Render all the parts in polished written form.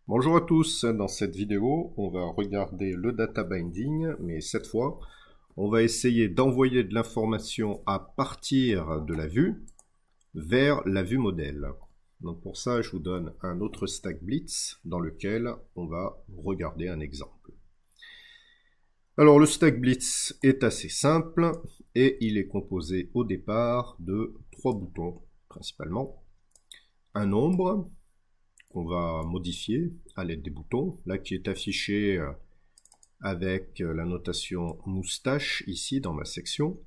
Bonjour à tous, dans cette vidéo on va regarder le data binding, mais cette fois on va essayer d'envoyer de l'information à partir de la vue vers la vue modèle. Donc pour ça je vous donne un autre stack blitz dans lequel on va regarder un exemple. Alors le stack blitz est assez simple et il est composé au départ de 3 boutons principalement. Un nombre qu'on va modifier à l'aide des boutons, là qui est affiché avec la notation moustache ici dans ma section.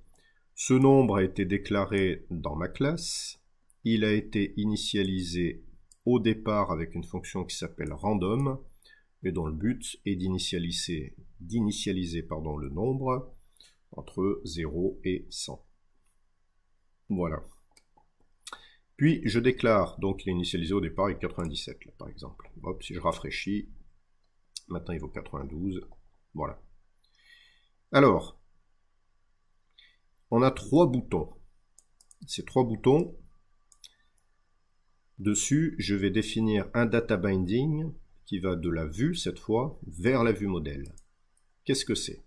Ce nombre a été déclaré dans ma classe, il a été initialisé au départ avec une fonction qui s'appelle random, et dont le but est d'initialiser le nombre entre 0 et 100. Voilà. Puis je déclare, donc il est initialisé au départ avec 97, là, par exemple. Hop, si je rafraîchis, maintenant il vaut 92, voilà. Alors, on a 3 boutons. Ces 3 boutons, dessus, je vais définir un data binding qui va de la vue, cette fois, vers la vue modèle. Qu'est-ce que c'est?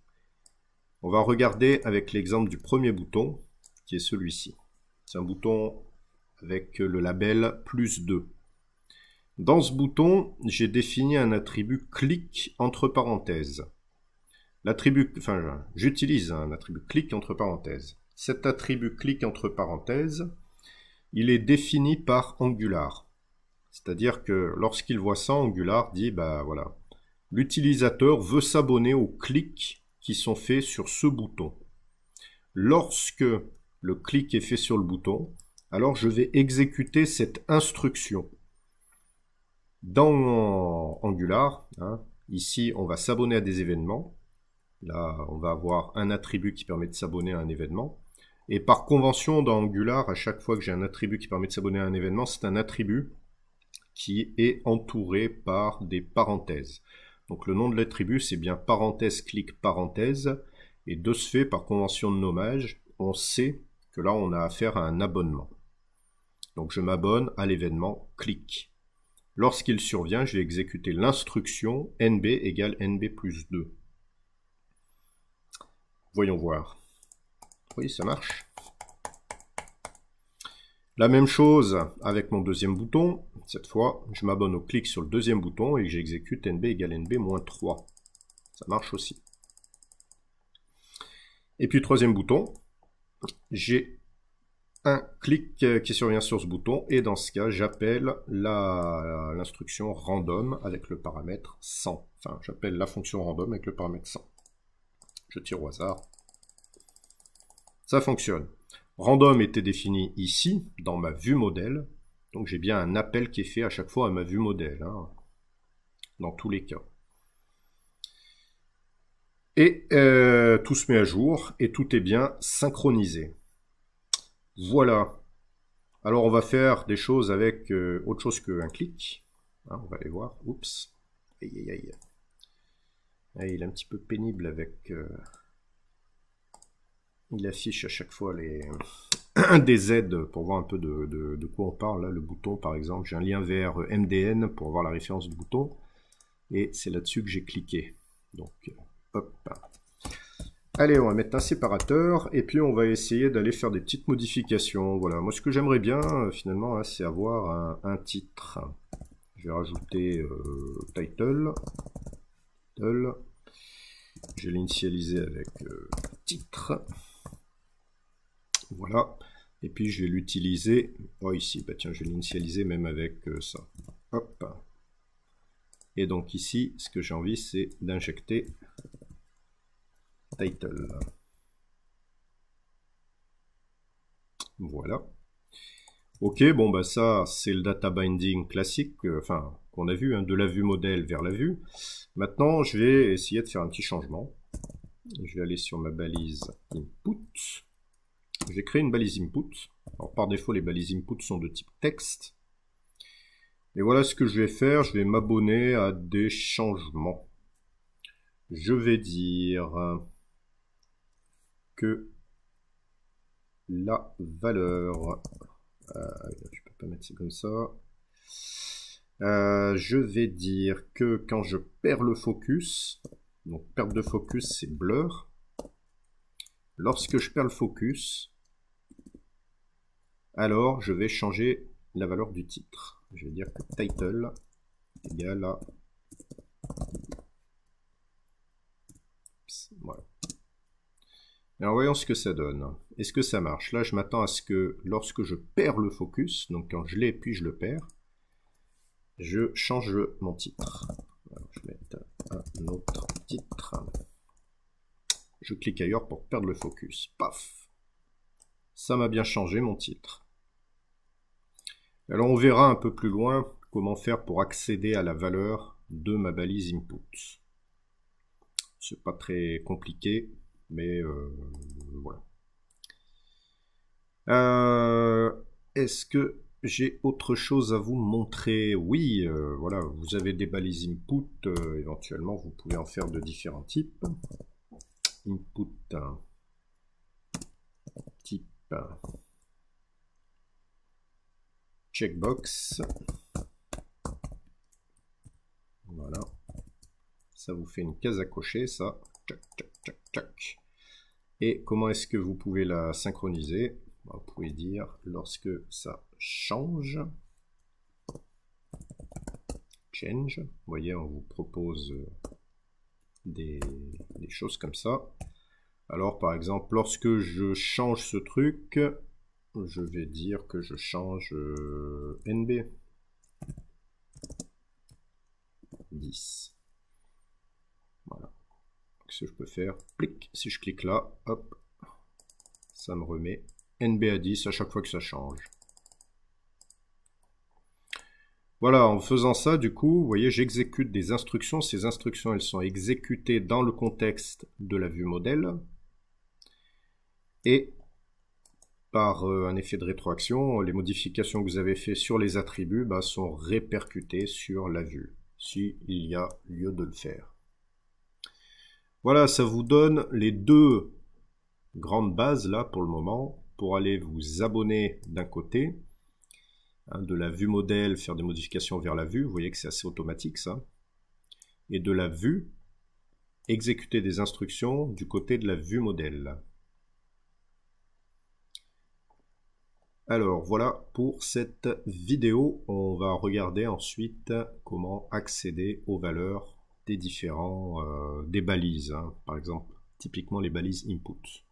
On va regarder avec l'exemple du premier bouton, qui est celui-ci. C'est un bouton avec le label plus 2. Dans ce bouton, j'ai défini un attribut click entre parenthèses. J'utilise un attribut click entre parenthèses. Cet attribut click entre parenthèses, il est défini par Angular. C'est-à-dire que lorsqu'il voit ça, Angular dit, bah voilà, l'utilisateur veut s'abonner aux clics qui sont faits sur ce bouton. Lorsque le clic est fait sur le bouton, alors je vais exécuter cette instruction. Dans Angular, ici on va s'abonner à des événements. Là on va avoir un attribut qui permet de s'abonner à un événement. Et par convention dans Angular, à chaque fois que j'ai un attribut qui permet de s'abonner à un événement, c'est un attribut qui est entouré par des parenthèses. Donc le nom de l'attribut c'est bien parenthèse clic parenthèse. Et de ce fait, par convention de nommage, on sait que là on a affaire à un abonnement. Donc je m'abonne à l'événement click. Lorsqu'il survient, je vais exécuter l'instruction nb égale nb plus 2. Voyons voir. Oui, ça marche. La même chose avec mon deuxième bouton. Cette fois, je m'abonne au clic sur le deuxième bouton et j'exécute nb égale nb moins 3. Ça marche aussi. Et puis troisième bouton, j'ai un clic qui survient sur ce bouton et dans ce cas j'appelle l'instruction random avec le paramètre 100. Enfin j'appelle la fonction random avec le paramètre 100. Je tire au hasard. Ça fonctionne. Random était défini ici dans ma vue modèle. Donc j'ai bien un appel qui est fait à chaque fois à ma vue modèle. Dans tous les cas. Et tout se met à jour et tout est bien synchronisé. Voilà. Alors on va faire des choses avec autre chose qu'un clic. On va aller voir. Oups. Aïe aïe aïe. Ah, il est un petit peu pénible avec... il affiche à chaque fois des aides pour voir un peu de quoi on parle. Là, le bouton par exemple, j'ai un lien vers MDN pour voir la référence du bouton. Et c'est là-dessus que j'ai cliqué. Donc, hop. Allez, on va mettre un séparateur et puis on va essayer d'aller faire des petites modifications. Voilà, moi ce que j'aimerais bien finalement, c'est avoir un titre. Je vais rajouter title. Je vais l'initialiser avec titre. Voilà. Et puis je vais l'utiliser. Oh ici, bah tiens, je vais l'initialiser même avec ça. Hop. Et donc ici, ce que j'ai envie, c'est d'injecter title. Voilà. Ok, bon bah ça c'est le data binding classique, qu'on a vu, de la vue modèle vers la vue. Maintenant je vais essayer de faire un petit changement. Je vais aller sur ma balise input. Je vais créer une balise input. Alors par défaut les balises input sont de type texte. Et voilà ce que je vais faire, je vais m'abonner à des changements. Je vais dire que la valeur, je peux pas mettre ça comme ça, Je vais dire que quand je perds le focus, donc perte de focus c'est blur. Lorsque je perds le focus, alors je vais changer la valeur du titre. Je vais dire que title égale à... Voilà. Alors voyons ce que ça donne. Est-ce que ça marche? Là je m'attends à ce que lorsque je perds le focus, donc quand je l'ai puis je le perds, je change mon titre. Alors, je vais mettre un autre titre. Je clique ailleurs pour perdre le focus. Paf! Ça m'a bien changé mon titre. Alors on verra un peu plus loin comment faire pour accéder à la valeur de ma balise input. C'est pas très compliqué, mais voilà. Est-ce que j'ai autre chose à vous montrer? Oui, voilà, vous avez des balises input, éventuellement vous pouvez en faire de différents types. Input type checkbox. Voilà. Ça vous fait une case à cocher, ça. Tchac, tchac, tchac, tchac. Et comment est-ce que vous pouvez la synchroniser? Vous pouvez dire lorsque ça change. Change. Vous voyez, on vous propose des choses comme ça. Alors, par exemple, lorsque je change ce truc, je vais dire que je change NB 10. Voilà. Ce que je peux faire, clic, si je clique là, hop, ça me remet NB à 10 à chaque fois que ça change. Voilà, en faisant ça, du coup, vous voyez, j'exécute des instructions. Ces instructions, elles sont exécutées dans le contexte de la vue modèle. Et par un effet de rétroaction, les modifications que vous avez faites sur les attributs sont répercutées sur la vue, s'il y a lieu de le faire. Voilà, ça vous donne les deux grandes bases là pour le moment, pour aller vous abonner d'un côté, de la vue modèle, faire des modifications vers la vue, vous voyez que c'est assez automatique ça, et de la vue, exécuter des instructions du côté de la vue modèle. Alors voilà pour cette vidéo, on va regarder ensuite comment accéder aux valeurs des différents des balises, par exemple typiquement les balises input.